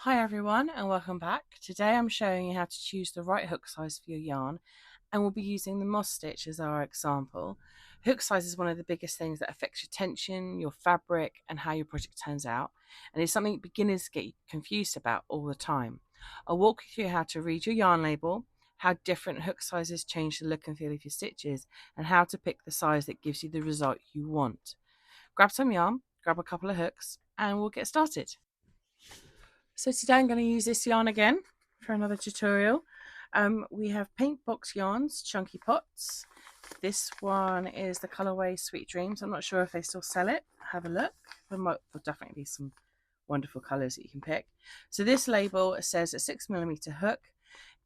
Hi everyone and welcome back. Today I'm showing you how to choose the right hook size for your yarn, and we'll be using the moss stitch as our example. Hook size is one of the biggest things that affects your tension, your fabric and how your project turns out, and it's something beginners get confused about all the time. I'll walk you through how to read your yarn label, how different hook sizes change the look and feel of your stitches, and how to pick the size that gives you the result you want. Grab some yarn, grab a couple of hooks and we'll get started. So today I'm going to use this yarn again for another tutorial. We have Paintbox yarns, Chunky Pots. This one is the colorway Sweet Dreams. I'm not sure if they still sell it. Have a look. There'll definitely be some wonderful colors that you can pick. So this label says a 6mm hook,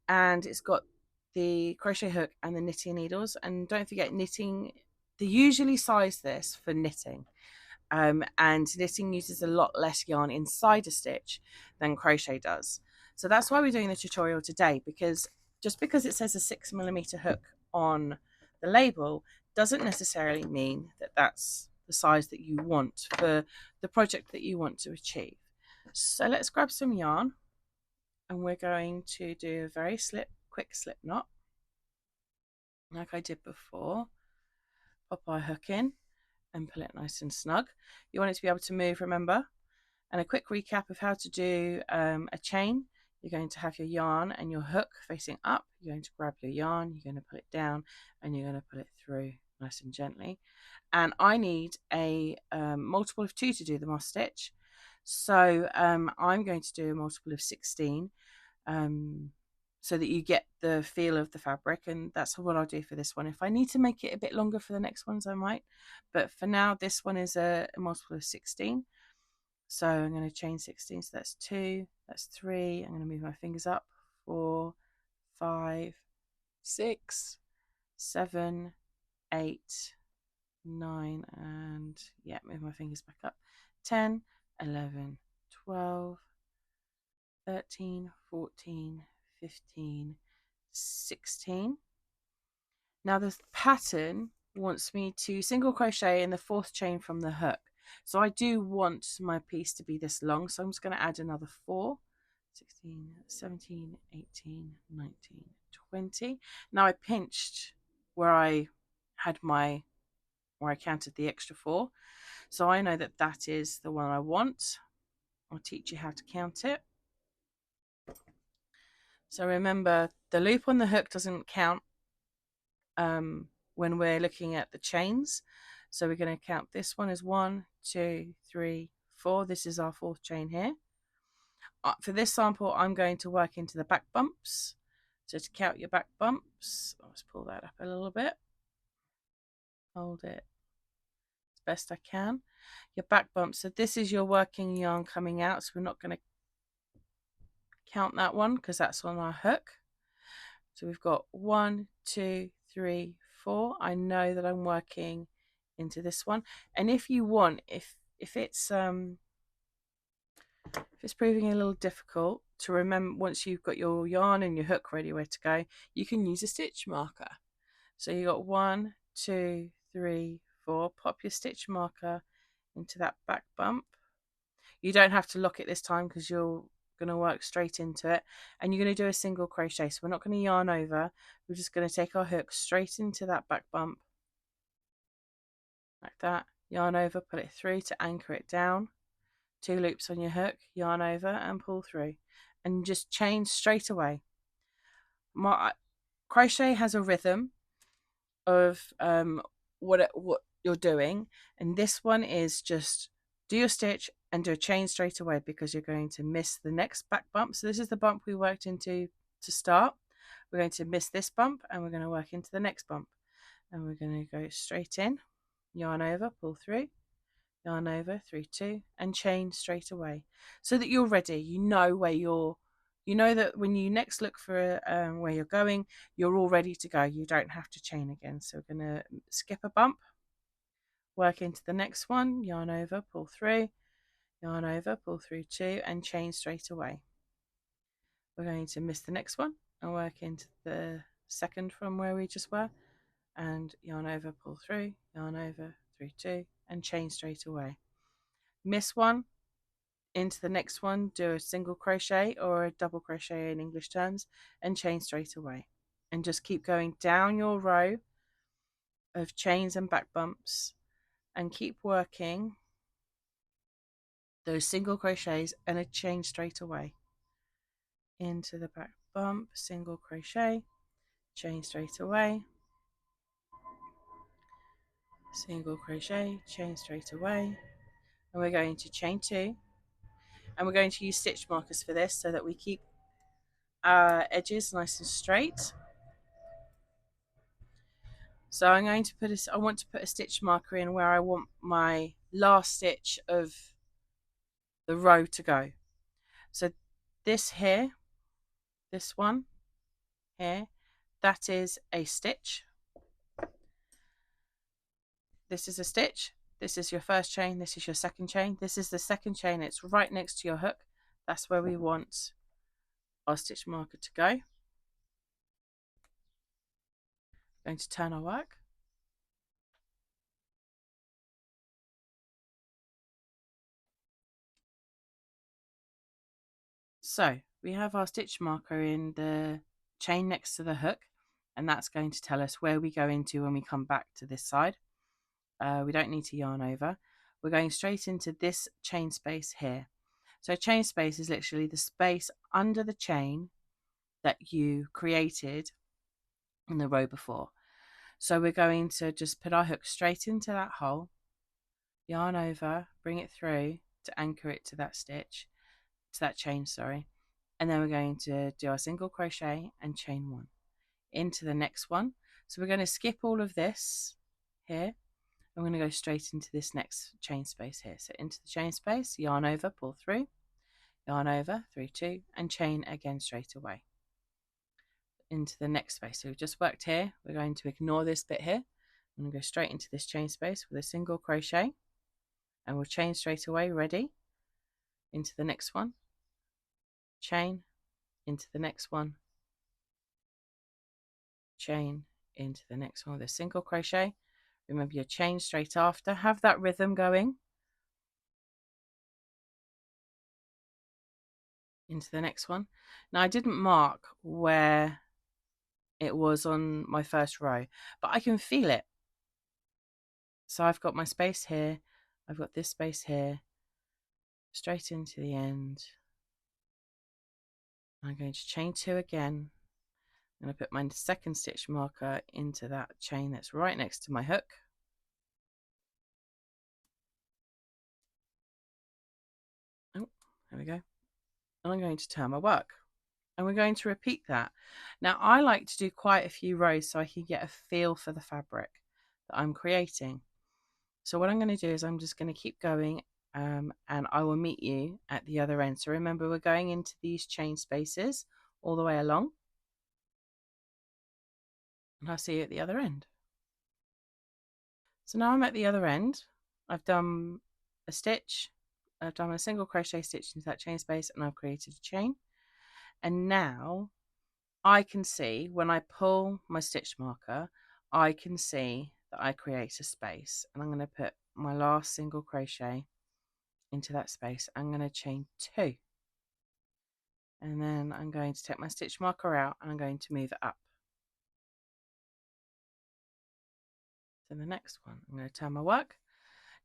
and it's got the crochet hook and the knitting needles. And don't forget, knitting, they usually size this for knitting. And knitting uses a lot less yarn inside a stitch than crochet does. So that's why we're doing the tutorial today, because just because it says a 6mm hook on the label doesn't necessarily mean that that's the size that you want for the project that you want to achieve. So let's grab some yarn, and we're going to do a very quick slip knot like I did before. Pop our hook in and pull it nice and snug. You want it to be able to move, remember. And a quick recap of how to do a chain. You're going to have your yarn and your hook facing up. You're going to grab your yarn, you're going to pull it down, and you're going to pull it through nice and gently. And I need a multiple of 2 to do the moss stitch. So I'm going to do a multiple of 16 so that you get the feel of the fabric, and that's what I'll do for this one. If I need to make it a bit longer for the next ones, I might. But for now, this one is a multiple of 16. So I'm going to chain 16. So that's 2, that's 3. I'm going to move my fingers up. 4, 5, 6, 7, 8, 9, and yeah, move my fingers back up. 10, 11, 12, 13, 14, 15, 16. Now the pattern wants me to single crochet in the 4th chain from the hook. So I do want my piece to be this long, so I'm just going to add another 4, 16, 17, 18, 19, 20. Now I pinched where I had where I counted the extra 4. So I know that that is the one I want. I'll teach you how to count it. So remember, the loop on the hook doesn't count when we're looking at the chains. So we're going to count this one as 1, 2, 3, 4. This is our 4th chain here. For this sample, I'm going to work into the back bumps. So to count your back bumps, let's pull that up a little bit. Hold it as best I can. Your back bumps. So this is your working yarn coming out. So we're not going to count that one because that's on our hook. So we've got 1, 2, 3, 4. I know that I'm working into this one, and if you want, if it's proving a little difficult to remember, once you've got your yarn and your hook ready where to go, you can use a stitch marker. So you got 1, 2, 3, 4. Pop your stitch marker into that back bump. You don't have to lock it this time because you're going to work straight into it, and you're going to do a single crochet. So we're not going to yarn over, we're just going to take our hook straight into that back bump like that, yarn over, put it through to anchor it down, 2 loops on your hook, yarn over and pull through, and just chain straight away. Crochet has a rhythm of what you're doing, and this one is just do your stitch and do a chain straight away, because you're going to miss the next back bump. So this is the bump we worked into to start. We're going to miss this bump and we're going to work into the next bump, and we're going to go straight in, yarn over, pull through, yarn over, 3, 2, and chain straight away, so that you're ready. You know where you know that when you next look for where you're going, you're all ready to go. You don't have to chain again. So we're going to skip a bump, work into the next one, yarn over, pull through, yarn over, pull through 2, and chain straight away. We're going to miss the next one and work into the second from where we just were, and yarn over, pull through, yarn over, 3, 2, and chain straight away. Miss one, Into the next one, do a single crochet or a double crochet in English terms, and chain straight away. And just keep going down your row of chains and back bumps, and keep working those single crochets and a chain straight away. Into the back bump, single crochet, chain straight away, single crochet, chain straight away, and we're going to chain 2, and we're going to use stitch markers for this so that we keep our edges nice and straight. So I'm going to I want to put a stitch marker in where I want my last stitch of the row to go. So this here, this one here, that is a stitch. This is a stitch. This is your first chain. This is your second chain. This is the second chain. It's right next to your hook. That's where we want our stitch marker to go. Going to turn our work. So we have our stitch marker in the chain next to the hook, and that's going to tell us where we go into when we come back to this side. We don't need to yarn over. We're going straight into this chain space here. So chain space is literally the space under the chain that you created in the row before. So we're going to just put our hook straight into that hole, yarn over, bring it through to anchor it to that stitch, to that chain, sorry. And then we're going to do our single crochet and chain 1 into the next one. So we're going to skip all of this here. I'm going to go straight into this next chain space here. So into the chain space, yarn over, pull through, yarn over, 3, 2, and chain again straight away into the next space. So we've just worked here. We're going to ignore this bit here. I'm going to go straight into this chain space with a single crochet, and we'll chain straight away, ready, into the next one, chain, into the next one, chain, into the next one with a single crochet. Remember your chain straight after, have that rhythm going. Into the next one. Now I didn't mark where it was on my first row, but I can feel it. So I've got my space here, I've got this space here, straight into the end. I'm going to chain 2 again. I'm going to put my second stitch marker into that chain that's right next to my hook. Oh, there we go. And I'm going to turn my work. And we're going to repeat that. Now I like to do quite a few rows so I can get a feel for the fabric that I'm creating. So what I'm going to do is I'm just going to keep going, and I will meet you at the other end. So remember, we're going into these chain spaces all the way along, and I'll see you at the other end. So now I'm at the other end. I've done a stitch, I've done a single crochet stitch into that chain space, and I've created a chain. And now I can see when I pull my stitch marker, I can see that I create a space, and I'm going to put my last single crochet into that space. I'm going to chain 2, and then I'm going to take my stitch marker out and I'm going to move it up to the next one. I'm going to turn my work,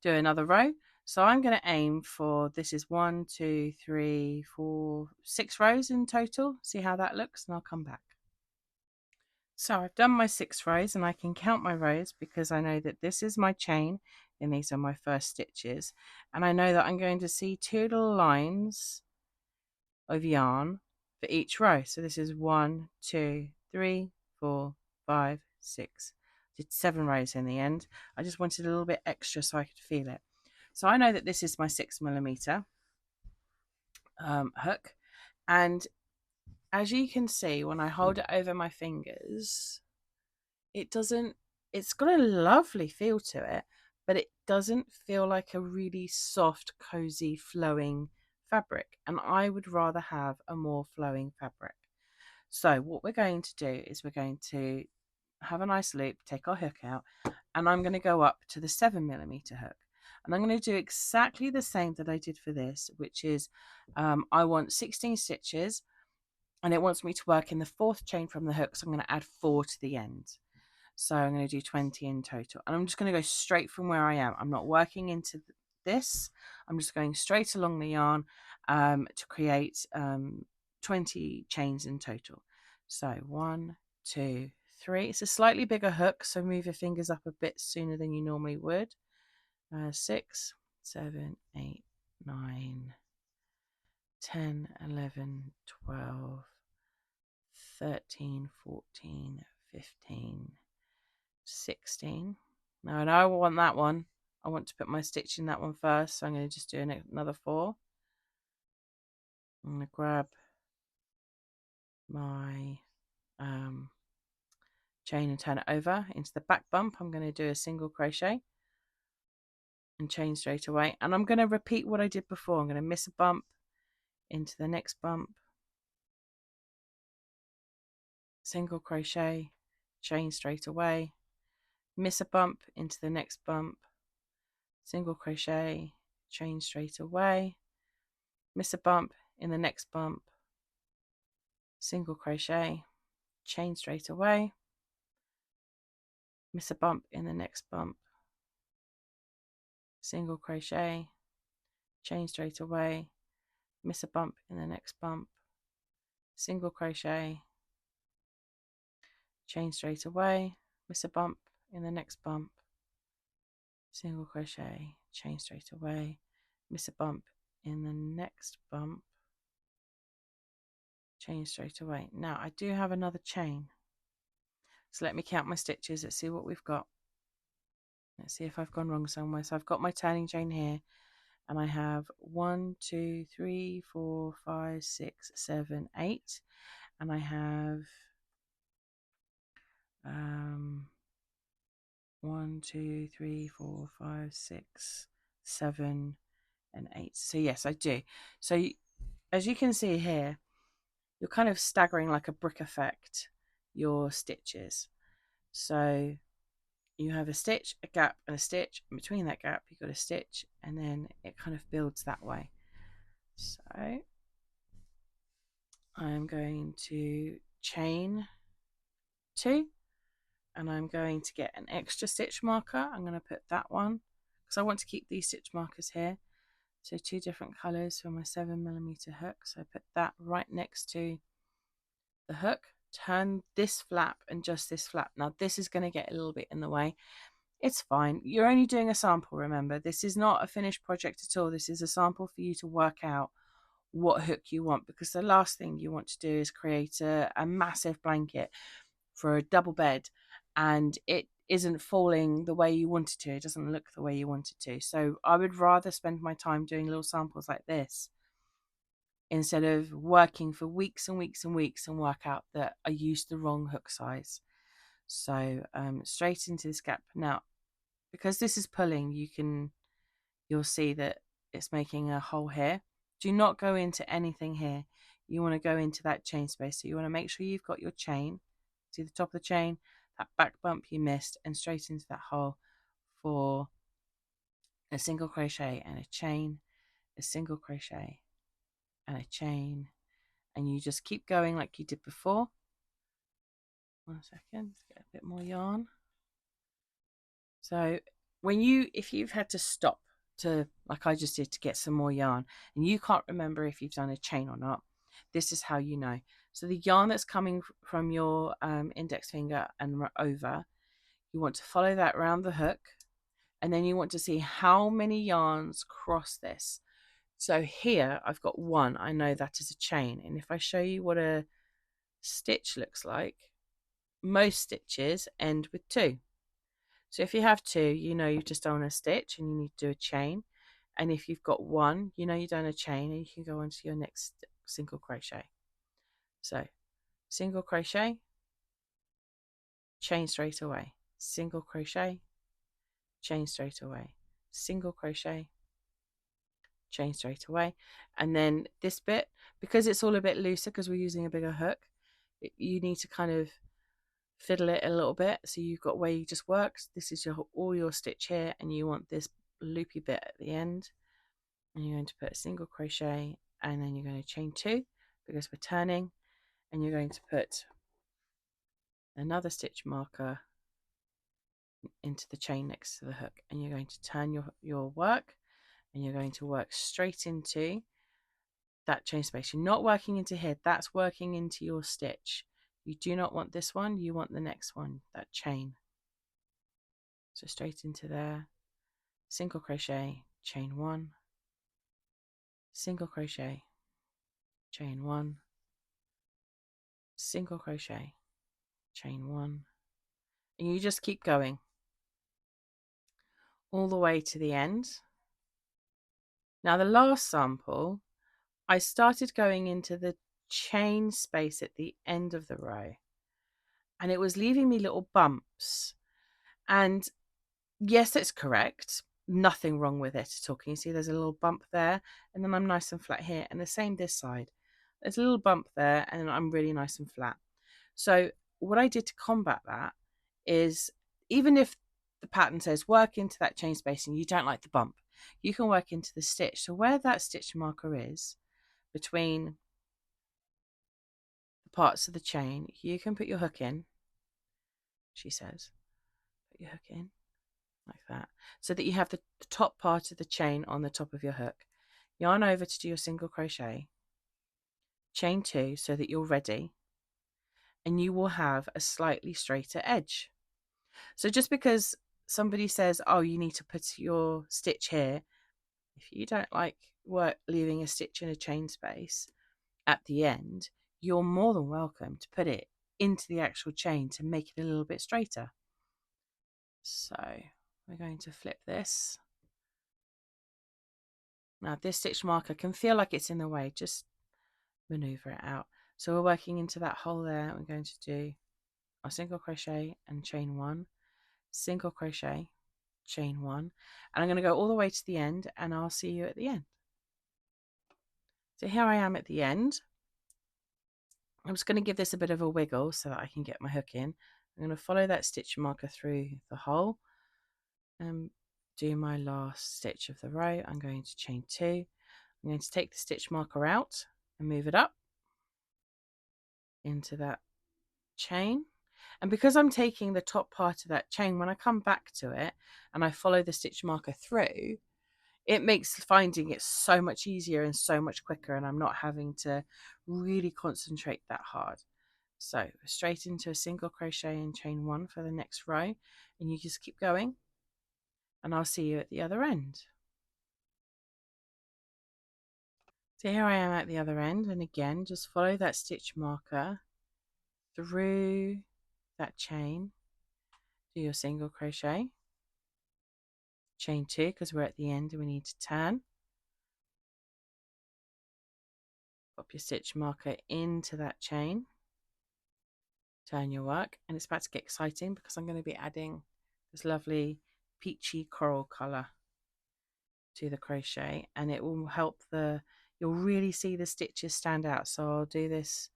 do another row. So I'm going to aim for, this is 1, 2, 3, 4, 6 rows in total. See how that looks, and I'll come back. So I've done my 6 rows, and I can count my rows because I know that this is my chain and these are my first stitches, and I know that I'm going to see 2 little lines of yarn for each row. So this is 1, 2, 3, 4, 5, 6. Did 7 rows in the end. I just wanted a little bit extra so I could feel it. So I know that this is my 6mm hook, and as you can see, when I hold it over my fingers, it's got a lovely feel to it, but it doesn't feel like a really soft, cozy, flowing fabric, and I would rather have a more flowing fabric. So what we're going to do is we're going to have a nice loop, take our hook out, and I'm going to go up to the 7mm hook. And I'm going to do exactly the same that I did for this, which is I want 16 stitches, and it wants me to work in the 4th chain from the hook, so I'm going to add 4 to the end. So I'm going to do 20 in total, and I'm just going to go straight from where I am. I'm not working into this. I'm just going straight along the yarn to create 20 chains in total. So 1, 2, 3. It's a slightly bigger hook, so move your fingers up a bit sooner than you normally would. 6, 7, 8, 9, 10, 11, 12, 13, 14, 15, 16. Now I know I want that one. I want to put my stitch in that one first, so I'm going to just do another 4. I'm going to grab my chain and turn it over into the back bump. I'm going to do a single crochet and chain straight away, and I'm going to repeat what I did before. I'm going to miss a bump into the next bump, single crochet, chain straight away, miss a bump into the next bump, single crochet, chain straight away, miss a bump in the next bump, single crochet, chain straight away, miss a bump in the next bump, single crochet, chain straight away, miss a bump in the next bump, single crochet, chain straight away, miss a bump in the next bump, single crochet, chain straight away, miss a bump in the next bump, chain straight away. Now I do have another chain, so let me count my stitches. Let's see what we've got. Let's see if I've gone wrong somewhere. So I've got my turning chain here, and I have 1, 2, 3, 4, 5, 6, 7, 8, and I have 1, 2, 3, 4, 5, 6, 7, and 8. So yes, I do. So as you can see here, you're kind of staggering like a brick effect your stitches. So you have a stitch, a gap, and a stitch. In between that gap, you've got a stitch, and then it kind of builds that way. So I'm going to chain 2, and I'm going to get an extra stitch marker. I'm going to put that one because I want to keep these stitch markers here. So 2 different colors for my 7mm hook. So I put that right next to the hook. Turn this flap and just this flap. Now this is going to get a little bit in the way. It's fine. You're only doing a sample, remember. This is not a finished project at all. This is a sample for you to work out what hook you want, because the last thing you want to do is create a massive blanket for a double bed and it isn't falling the way you want it to. It doesn't look the way you want it to. So I would rather spend my time doing little samples like this instead of working for weeks and weeks and weeks and work out that I used the wrong hook size. So straight into this gap. Now, because this is pulling, you'll see that it's making a hole here. Do not go into anything here. You want to go into that chain space. So you want to make sure you've got your chain. See the top of the chain, that back bump you missed, and straight into that hole for a single crochet and a chain, a single crochet and a chain, and you just keep going like you did before. 1 second, get a bit more yarn. So if you've had to stop to, like I just did, to get some more yarn, and you can't remember if you've done a chain or not, this is how you know. So the yarn that's coming from your index finger and over, you want to follow that around the hook, and then you want to see how many yarns cross this. So here I've got 1. I know that is a chain, and if I show you what a stitch looks like, most stitches end with 2. So if you have 2, you know you've just done a stitch and you need to do a chain. And if you've got 1, you know you've done a chain and you can go on to your next single crochet. So single crochet, chain straight away, single crochet, chain straight away, single crochet, chain straight away. And then this bit, because it's all a bit looser because we're using a bigger hook, you need to kind of fiddle it a little bit. So you've got where you just worked. This is all your stitch here, and you want this loopy bit at the end, and you're going to put a single crochet, and then you're going to chain 2 because we're turning, and you're going to put another stitch marker into the chain next to the hook, and you're going to turn your work, and you're going to work straight into that chain space. You're not working into here, that's working into your stitch. You do not want this one, you want the next one, that chain. So straight into there, single crochet, chain 1, single crochet, chain 1, single crochet, chain 1, and you just keep going all the way to the end. Now the last sample, I started going into the chain space at the end of the row, and it was leaving me little bumps. And yes, it's correct, nothing wrong with it at all. Can you see there's a little bump there, and then I'm nice and flat here, and the same this side. There's a little bump there, and I'm really nice and flat. So what I did to combat that is, even if the pattern says work into that chain space and you don't like the bump, you can work into the stitch. So where that stitch marker is between the parts of the chain, you can put your hook in, she says. Put your hook in like that, so that you have the top part of the chain on the top of your hook. Yarn over to do your single crochet, chain 2 so that you're ready, and you will have a slightly straighter edge. So just because somebody says, oh, you need to put your stitch here, if you don't like leaving a stitch in a chain space at the end, you're more than welcome to put it into the actual chain to make it a little bit straighter. So we're going to flip this. Now this stitch marker can feel like it's in the way, just maneuver it out. So we're working into that hole there. We're going to do a single crochet and chain 1, single crochet, chain 1, and I'm going to go all the way to the end, and I'll see you at the end. So here I am at the end. I'm just going to give this a bit of a wiggle so that I can get my hook in. I'm going to follow that stitch marker through the hole and do my last stitch of the row. I'm going to chain 2. I'm going to take the stitch marker out and move it up into that chain. And because I'm taking the top part of that chain, when I come back to it and I follow the stitch marker through, it makes finding it so much easier and so much quicker, and I'm not having to really concentrate that hard. So straight into a single crochet and chain 1 for the next row, and you just keep going, and I'll see you at the other end. So here I am at the other end, and again just follow that stitch marker through that chain, do your single crochet, chain 2 because we're at the end and we need to turn, pop your stitch marker into that chain, turn your work, and it's about to get exciting because I'm going to be adding this lovely peachy coral color to the crochet, and it will help you'll really see the stitches stand out. So I'll do this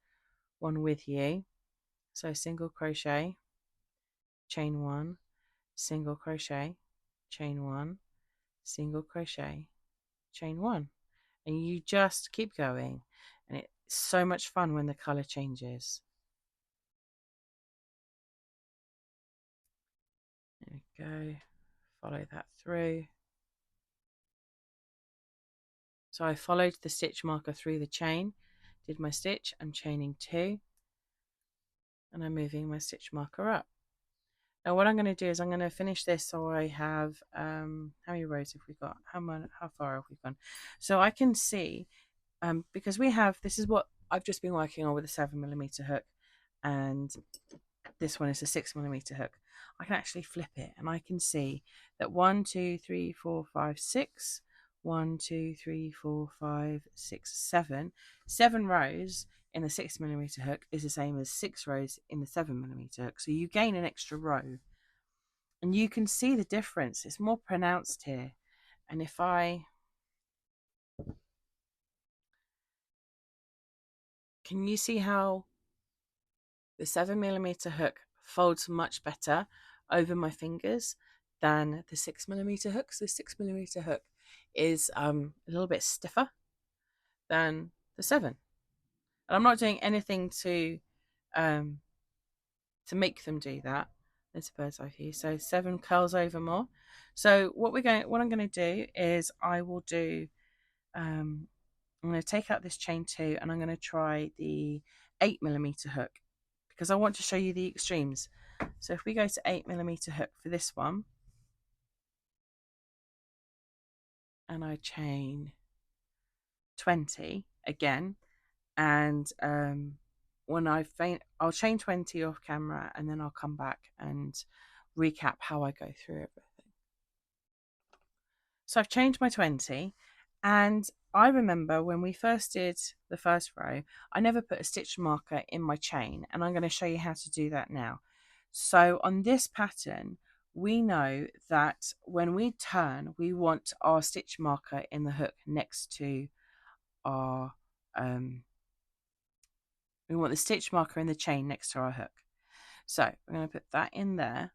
one with you. So single crochet, chain 1, single crochet, chain 1, single crochet, chain 1, and you just keep going, and it's so much fun when the color changes. There we go, follow that through. So I followed the stitch marker through the chain, did my stitch, I'm chaining 2, and I'm moving my stitch marker up. Now what I'm going to do is I'm going to finish this so I have, how many rows have we got? How far have we gone? So I can see, because this is what I've just been working on with a 7mm hook, and this one is a 6mm hook. I can actually flip it, and I can see that 1, 2, 3, 4, 5, 6, 1, 2, 3, 4, 5, 6, 7 rows in the 6mm hook is the same as 6 rows in the 7mm hook. So you gain an extra row, and you can see the difference. It's more pronounced here. And if can you see how the 7mm hook folds much better over my fingers than the 6mm hook. So the 6mm hook is a little bit stiffer than the 7. And I'm not doing anything to make them do that. There's a bird's eye view. So 7 curls over more. So what I'm going to do is I will do I'm going to take out this chain 2 and I'm going to try the 8mm hook because I want to show you the extremes. So if we go to 8mm hook for this one and I chain 20 again, and when I'll chain 20 off camera and then I'll come back and recap how I go through everything. So I've changed my 20, and I remember when we first did the first row, I never put a stitch marker in my chain, and I'm going to show you how to do that now. So on this pattern, we know that when we turn, we want our stitch marker in the hook next to our we want the stitch marker in the chain next to our hook. So I'm going to put that in there,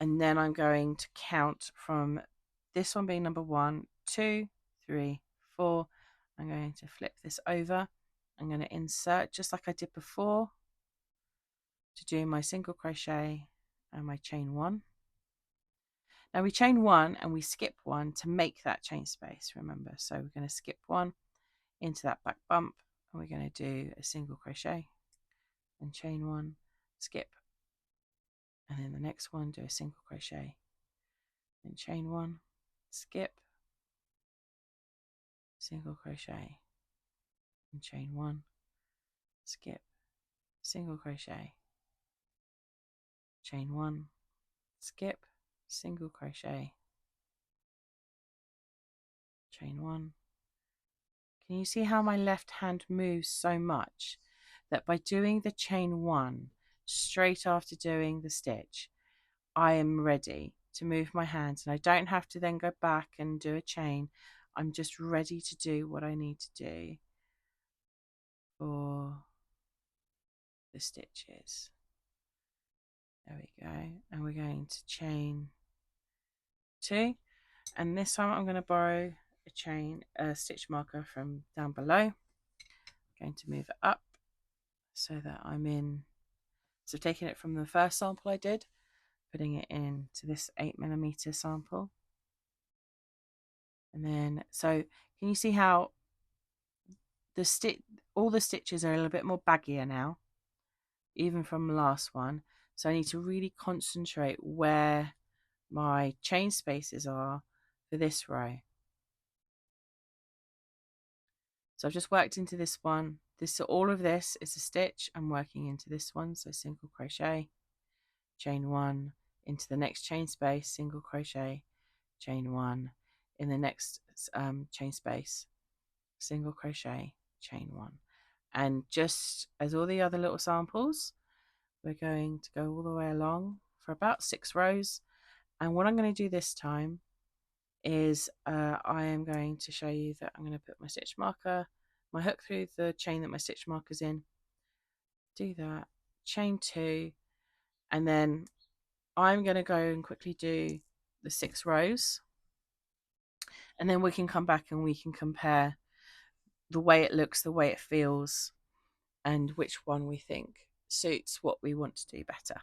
and then I'm going to count from this one being number 1, 2, 3, 4. I'm going to flip this over. I'm going to insert just like I did before to do my single crochet and my chain 1. Now we chain 1 and we skip 1 to make that chain space, remember. So we're going to skip 1 into that back bump, and we're going to do a single crochet and chain 1, skip, and then the next one do a single crochet and chain 1, skip, single crochet and chain 1, skip, single crochet, chain 1, skip, single crochet, chain 1. Can you see how my left hand moves so much that by doing the chain 1 straight after doing the stitch, I am ready to move my hands, and I don't have to then go back and do a chain. I'm just ready to do what I need to do for the stitches. There we go. And we're going to chain 2, and this time I'm going to borrow a stitch marker from down below. I'm going to move it up so that I'm in, so taking it from the first sample I did, putting it into this 8mm sample. And then, so can you see how all the stitches are a little bit more baggier now, even from the last one. So I need to really concentrate where my chain spaces are for this row. So I've just worked into this one. All of this is a stitch. I'm working into this one, so single crochet, chain 1 into the next chain space, single crochet, chain 1 in the next chain space, single crochet, chain 1. And just as all the other little samples, we're going to go all the way along for about 6 rows. And what I'm going to do this time is I am going to show you that I'm going to put my stitch marker, my hook through the chain that my stitch marker's in, do that, chain 2, and then I'm going to go and quickly do the 6 rows, and then we can come back and we can compare the way it looks, the way it feels, and which one we think suits what we want to do better.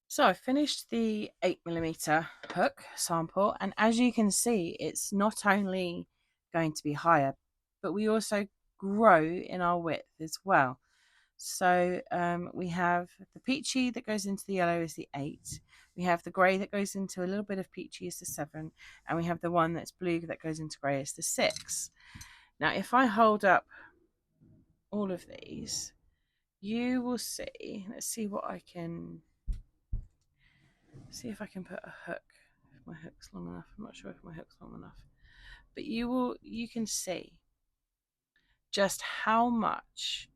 So I've finished the 8mm hook sample, and as you can see, it's not only going to be higher, but we also grow in our width as well. So we have the peachy that goes into the yellow is the 8. We have the grey that goes into a little bit of peachy is the 7. And we have the one that's blue that goes into grey is the 6. Now, if I hold up all of these, you will see, let's see what I can, see if I can put a hook, if my hook's long enough. I'm not sure if my hook's long enough. But you can see just how much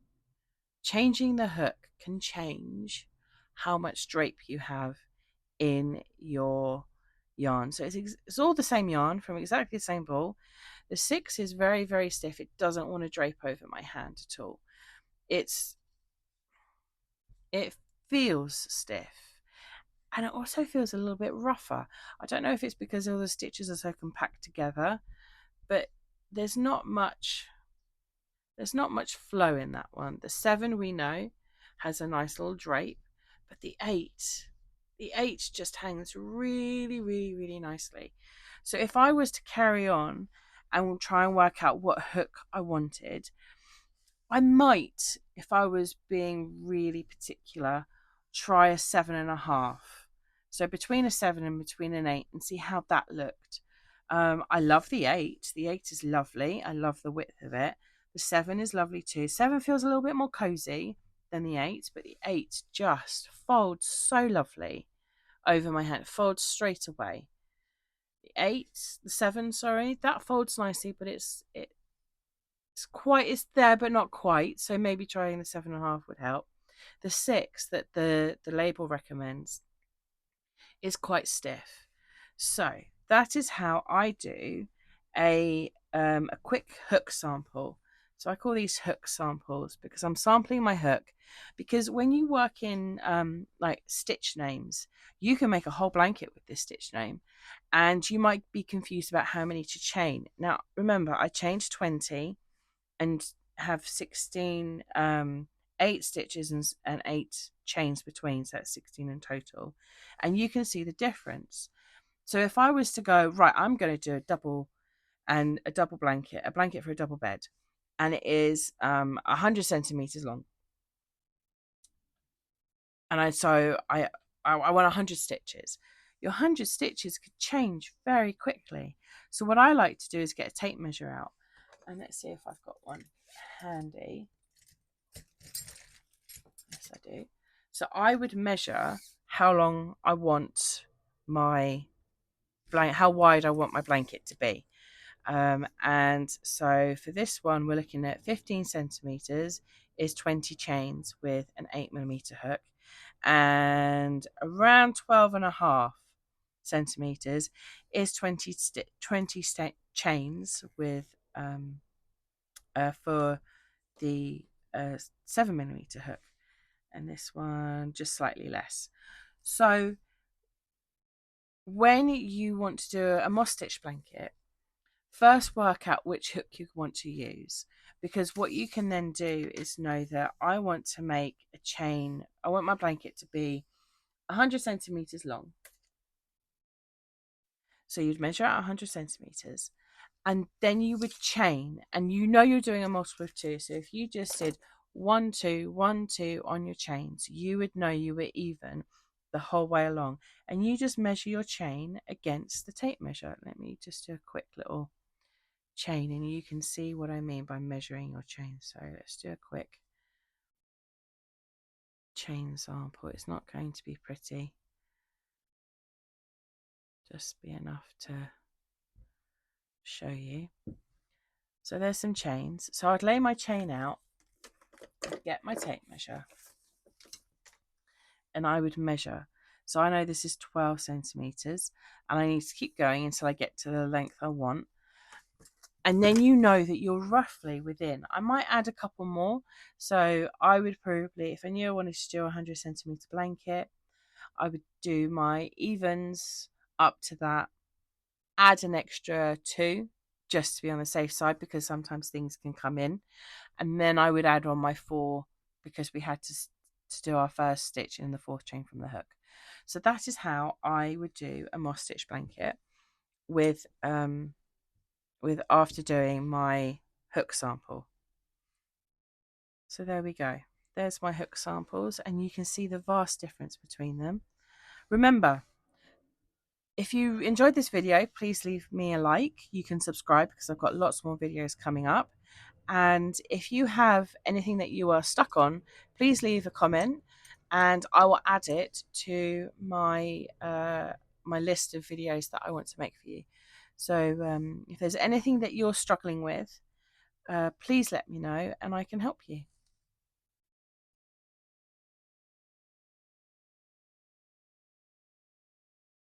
changing the hook can change how much drape you have in your yarn. So it's all the same yarn from exactly the same ball. The 6 is very, very stiff. It doesn't want to drape over my hand at all. It feels stiff. and it also feels a little bit rougher. I don't know if it's because all the stitches are so compact together, but there's not much flow in that one. The 7 we know has a nice little drape, but the 8 just hangs really, really, really nicely. So if I was to carry on and try and work out what hook I wanted, I might, if I was being really particular, try a 7.5. So between a 7 and between an 8, and see how that looked. I love the 8. The 8 is lovely. I love the width of it. The 7 is lovely too. 7 feels a little bit more cozy than the 8, but the 8 just folds so lovely over my hand. It folds straight away. The 7, sorry, that folds nicely, but it's there but not quite. So maybe trying the 7.5 would help. The 6 that the label recommends is quite stiff. So that is how I do a quick hook sample. So I call these hook samples because I'm sampling my hook. Because when you work in like stitch names, you can make a whole blanket with this stitch name, and you might be confused about how many to chain. Now remember, I chained 20 and have 16 8 stitches and 8 chains between, so that's 16 in total, and you can see the difference. So if I was to go, right, I'm going to do a double blanket, a blanket for a double bed, and it is 100 centimeters long, and I want 100 stitches. Your 100 stitches could change very quickly. So what I like to do is get a tape measure out, and let's see if I've got one handy. Yes, I do. So I would measure how long I want my blanket, how wide I want my blanket to be. And so for this one, we're looking at 15 centimeters is 20 chains with an 8mm hook, and around 12.5 centimeters is 20 chains with for the 7mm hook, and this one just slightly less. So when you want to do a moss stitch blanket, first work out which hook you want to use, because what you can then do is know that I want to make a chain. I want my blanket to be 100 centimeters long. So you'd measure out 100 centimeters, and then you would chain, and you know you're doing a multiple of 2. So if you just did 1 2 1 2 on your chains, you would know you were even the whole way along, and you just measure your chain against the tape measure. Let me just do a quick little chain, and you can see what I mean by measuring your chain. So let's do a quick chain sample. It's not going to be pretty, just be enough to show you. So there's some chains. So I'd lay my chain out, get my tape measure, and I would measure. So I know this is 12 centimeters, and I need to keep going until I get to the length I want. And then you know that you're roughly within. I might add a couple more. So I would probably, if I knew I wanted to do a 100 centimeter blanket, I would do my evens up to that, add an extra 2 just to be on the safe side, because sometimes things can come in, and then I would add on my 4 because we had to do our first stitch in the 4th chain from the hook. So that is how I would do a moss stitch blanket with after doing my hook sample. So there we go. There's my hook samples, and you can see the vast difference between them. Remember, if you enjoyed this video, please leave me a like. You can subscribe because I've got lots more videos coming up. And if you have anything that you are stuck on, please leave a comment, and I will add it to my my list of videos that I want to make for you. So if there's anything that you're struggling with, please let me know and I can help you.